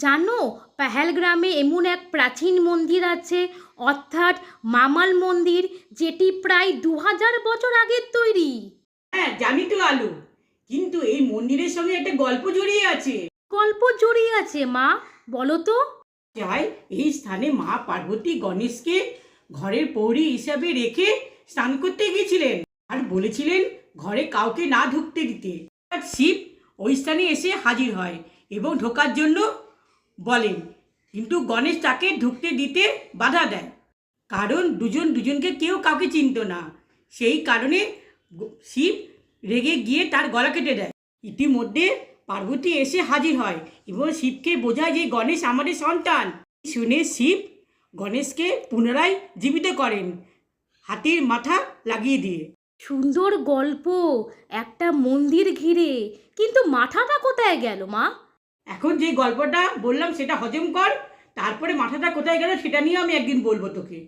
জানো, পেহেলগ্রামে এমন এক প্রাচীন মন্দির আছে, অর্থাৎ মামাল মন্দির, যেটি প্রায় 2000 বছর আগের তৈরি। হ্যাঁ জানি তো আলু, কিন্তু এই মন্দিরের সঙ্গে একটা গল্প জড়িয়ে আছে। গল্প জড়িয়ে আছে মা, বলো তো। চাই এই স্থানে মা পার্বতী গণেশকে ঘরের পৌরী হিসাবে রেখে স্নান করতে গিয়েছিলেন আর বলেছিলেন ঘরে কাউকে না ঢুকতে দিতে। আর শিব ওই স্থানে এসে হাজির হয় এবং ঢোকার জন্য বলেন, কিন্তু গণেশ তাকে ঢুকতে দিতে বাধা দেয়, কারণ দুজন দুজনকে কেউ কাউকে চিনত না। সেই কারণে শিব রেগে গিয়ে তার গলা কেটে দেয়। ইতিমধ্যে পার্বতী এসে হাজির হয় এবং শিবকে বোঝায় যে গণেশ আমাদের সন্তান। শুনে শিব গণেশকে পুনরায় জীবিত করেন হাতির মাথা লাগিয়ে দিয়ে। সুন্দর গল্প, একটা মন্দির ঘিরে, কিন্তু মাথাটা কোথায় গেল মা? এখন যে গল্পটা বললাম সেটা হজম কর, তারপরে মাথাটা কোথায় গেল সেটা নিয়ে আমি একদিন বলবো তোকে।